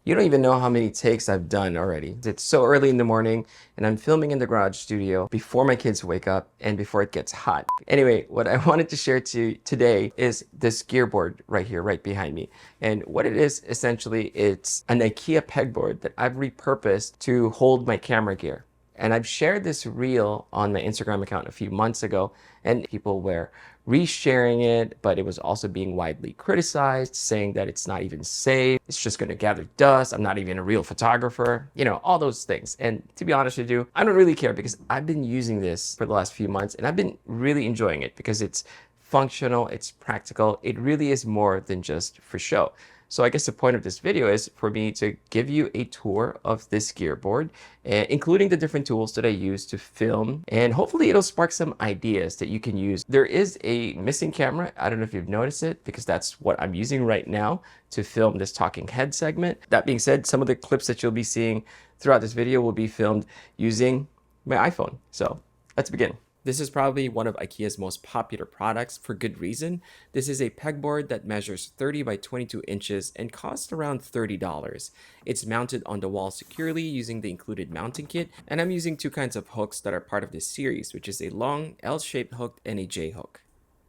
You don't even know how many takes I've done already. It's so early in the morning and I'm filming in the garage studio before my kids wake up and before it gets hot. Anyway, what I wanted to share to you today is this gearboard right here, right behind me. And what it is, essentially, it's an IKEA pegboard that I've repurposed to hold my camera gear. And I've shared this reel on my Instagram account a few months ago, and people were resharing it, but it was also being widely criticized, saying that it's not even safe, it's just gonna gather dust, I'm not even a real photographer, you know, all those things. And to be honest with you, I don't really care because I've been using this for the last few months and I've been really enjoying it because it's functional, it's practical, it really is more than just for show. So I guess the point of this video is for me to give you a tour of this gearboard, including the different tools that I use to film, and hopefully it'll spark some ideas that you can use. There is a missing camera. I don't know if you've noticed it because that's what I'm using right now to film this talking head segment. That being said, some of the clips that you'll be seeing throughout this video will be filmed using my iPhone. So let's begin. This is probably one of IKEA's most popular products for good reason. This is a pegboard that measures 30 by 22 inches and costs around $30. It's mounted on the wall securely using the included mounting kit, and I'm using two kinds of hooks that are part of this series, which is a long L-shaped hook and a J-hook.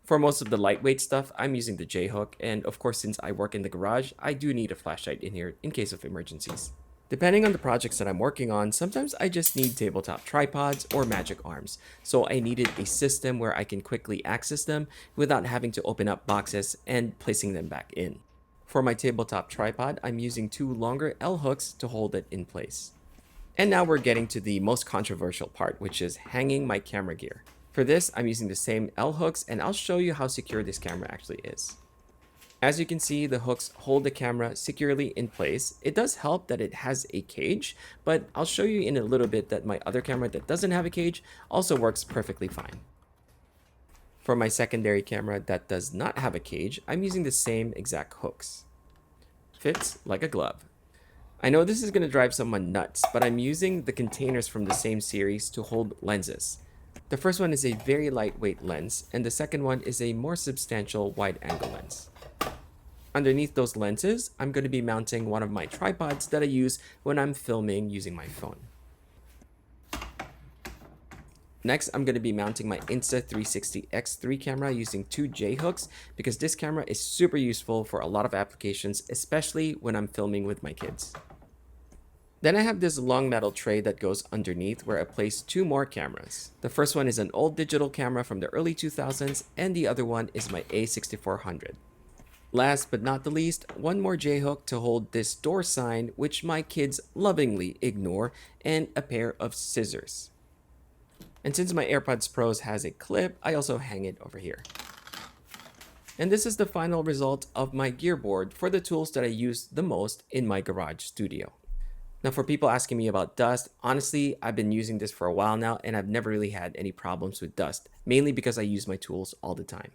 For most of the lightweight stuff, I'm using the J-hook, and of course, since I work in the garage, I do need a flashlight in here in case of emergencies. Depending on the projects that I'm working on, sometimes I just need tabletop tripods or magic arms, so I needed a system where I can quickly access them without having to open up boxes and placing them back in. For my tabletop tripod, I'm using two longer L hooks to hold it in place. And now we're getting to the most controversial part, which is hanging my camera gear. For this, I'm using the same L hooks, and I'll show you how secure this camera actually is. As you can see, the hooks hold the camera securely in place. It does help that it has a cage, but I'll show you in a little bit that my other camera that doesn't have a cage also works perfectly fine. For my secondary camera that does not have a cage, I'm using the same exact hooks. Fits like a glove. I know this is going to drive someone nuts, but I'm using the containers from the same series to hold lenses. The first one is a very lightweight lens, and the second one is a more substantial wide-angle lens. Underneath those lenses, I'm going to be mounting one of my tripods that I use when I'm filming using my phone. Next, I'm going to be mounting my Insta360X3 camera using two J-hooks because this camera is super useful for a lot of applications, especially when I'm filming with my kids. Then I have this long metal tray that goes underneath where I place two more cameras. The first one is an old digital camera from the early 2000s, and the other one is my A6400. Last but not the least, one more J-hook to hold this door sign, which my kids lovingly ignore, and a pair of scissors. And since my AirPods Pros has a clip, I also hang it over here. And this is the final result of my gearboard for the tools that I use the most in my garage studio. Now, for people asking me about dust, honestly, I've been using this for a while now, and I've never really had any problems with dust, mainly because I use my tools all the time.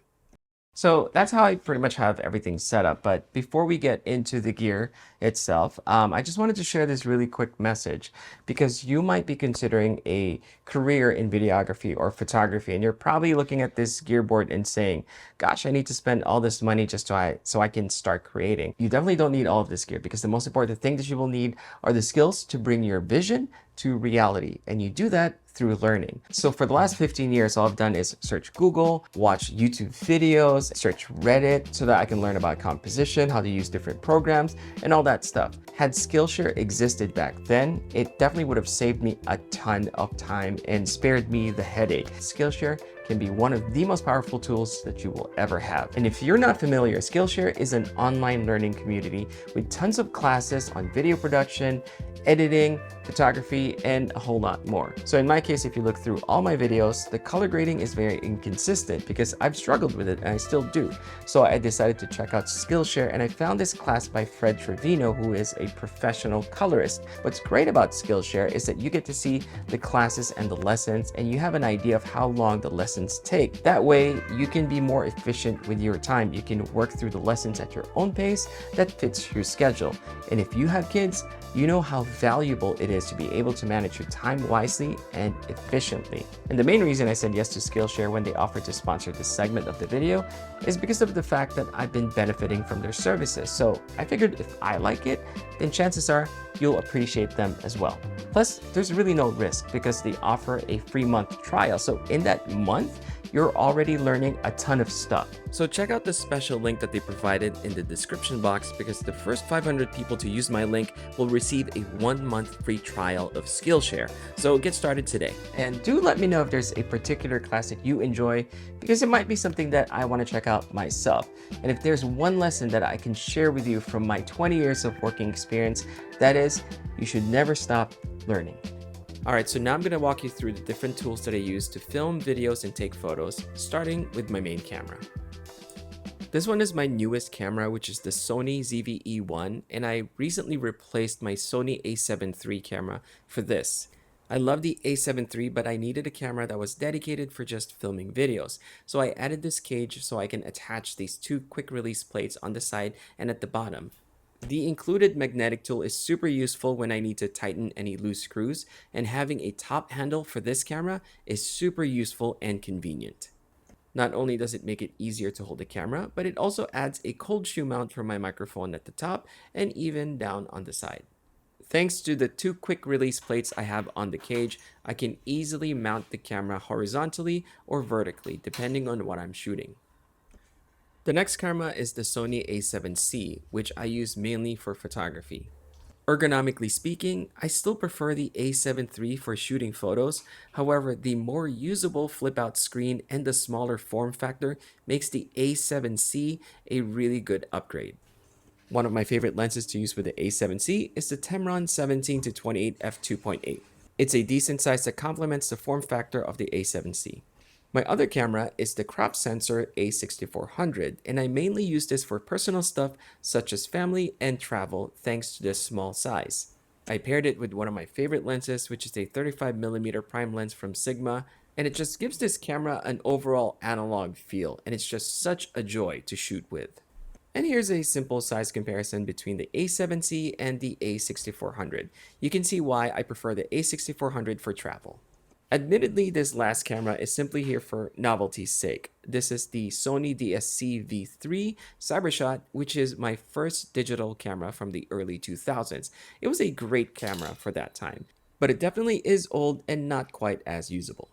So that's how I pretty much have everything set up. But before we get into the gear itself, I just wanted to share this really quick message because you might be considering a career in videography or photography, and you're probably looking at this gearboard and saying, gosh, I need to spend all this money just so I can start creating. You definitely don't need all of this gear because the most important thing that you will need are the skills to bring your vision to reality, and you do that through learning. So for the last 15 years, all I've done is search Google, watch YouTube videos, search Reddit so that I can learn about composition, how to use different programs, and all that stuff. Had Skillshare existed back then, it definitely would have saved me a ton of time and spared me the headache. Skillshare can be one of the most powerful tools that you will ever have. And if you're not familiar, Skillshare is an online learning community with tons of classes on video production, editing, photography, and a whole lot more. So in my case, if you look through all my videos, the color grading is very inconsistent because I've struggled with it and I still do. So I decided to check out Skillshare, and I found this class by Fred Trevino, who is a professional colorist. What's great about Skillshare is that you get to see the classes and the lessons, and you have an idea of how long the lesson lessons take. That way, you can be more efficient with your time. You can work through the lessons at your own pace that fits your schedule. And if you have kids, you know how valuable it is to be able to manage your time wisely and efficiently. And the main reason I said yes to Skillshare when they offered to sponsor this segment of the video is because of the fact that I've been benefiting from their services. So I figured if I like it, then chances are you'll appreciate them as well. Plus, there's really no risk because they offer a free month trial. So in that month, you're already learning a ton of stuff. So check out the special link that they provided in the description box because the first 500 people to use my link will receive a 1-month free trial of Skillshare. So get started today. And do let me know if there's a particular class that you enjoy because it might be something that I want to check out myself. And if there's one lesson that I can share with you from my 20 years of working experience, that is, you should never stop learning. All right, so now I'm going to walk you through the different tools that I use to film videos and take photos, starting with my main camera. This one is my newest camera, which is the Sony ZV-E1, and I recently replaced my Sony a7 III camera for this. I love the a7 III, but I needed a camera that was dedicated for just filming videos. So I added this cage so I can attach these 2 quick release plates on the side and at the bottom. The included magnetic tool is super useful when I need to tighten any loose screws, and having a top handle for this camera is super useful and convenient. Not only does it make it easier to hold the camera, but it also adds a cold shoe mount for my microphone at the top and even down on the side. Thanks to the 2 quick release plates I have on the cage, I can easily mount the camera horizontally or vertically depending on what I'm shooting. The next camera is the Sony a7C, which I use mainly for photography. Ergonomically speaking, I still prefer the a7 III for shooting photos. However, the more usable flip-out screen and the smaller form factor makes the a7C a really good upgrade. One of my favorite lenses to use with the a7C is the Tamron 17-28 f2.8. It's a decent size that complements the form factor of the a7C. My other camera is the crop sensor a6400, and I mainly use this for personal stuff such as family and travel thanks to this small size. I paired it with one of my favorite lenses, which is a 35mm prime lens from Sigma, and it just gives this camera an overall analog feel, and it's just such a joy to shoot with. And here's a simple size comparison between the a7C and the a6400. You can see why I prefer the a6400 for travel. Admittedly, this last camera is simply here for novelty's sake. This is the Sony DSC V3 Cybershot, which is my first digital camera from the early 2000s. It was a great camera for that time, but it definitely is old and not quite as usable.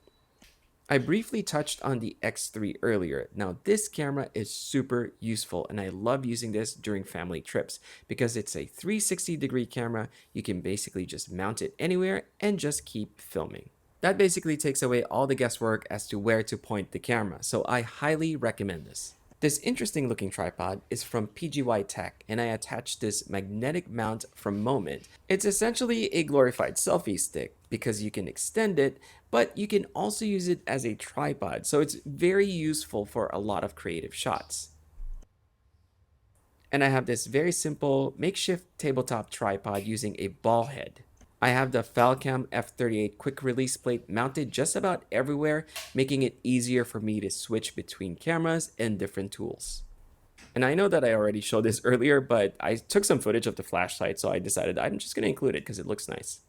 I briefly touched on the X3 earlier. Now this camera is super useful and I love using this during family trips because it's a 360-degree camera. You can basically just mount it anywhere and just keep filming. That basically takes away all the guesswork as to where to point the camera, so I highly recommend this. This interesting looking tripod is from PGY Tech, and I attached this magnetic mount from Moment. It's essentially a glorified selfie stick because you can extend it, but you can also use it as a tripod, so it's very useful for a lot of creative shots. And I have this very simple makeshift tabletop tripod using a ball head. I have the Falcam F38 quick release plate mounted just about everywhere, making it easier for me to switch between cameras and different tools. And I know that I already showed this earlier, but I took some footage of the flashlight, so I decided I'm just going to include it because it looks nice.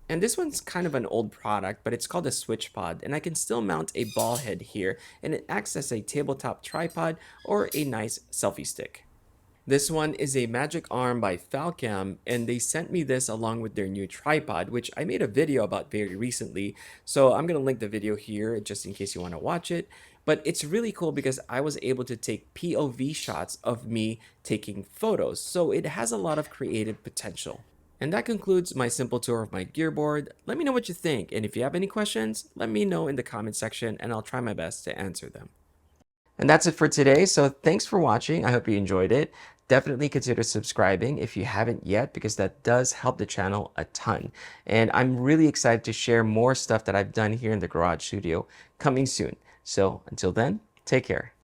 And this one's kind of an old product, but it's called a switch pod, and I can still mount a ball head here, and it acts as a tabletop tripod or a nice selfie stick. This one is a Magic Arm by Falcam, and they sent me this along with their new tripod, which I made a video about very recently. So I'm going to link the video here just in case you want to watch it. But it's really cool because I was able to take POV shots of me taking photos. So it has a lot of creative potential. And that concludes my simple tour of my gearboard. Let me know what you think. And if you have any questions, let me know in the comment section and I'll try my best to answer them. And that's it for today. So thanks for watching. I hope you enjoyed it. Definitely consider subscribing if you haven't yet because that does help the channel a ton. And I'm really excited to share more stuff that I've done here in the garage studio coming soon. So until then, take care.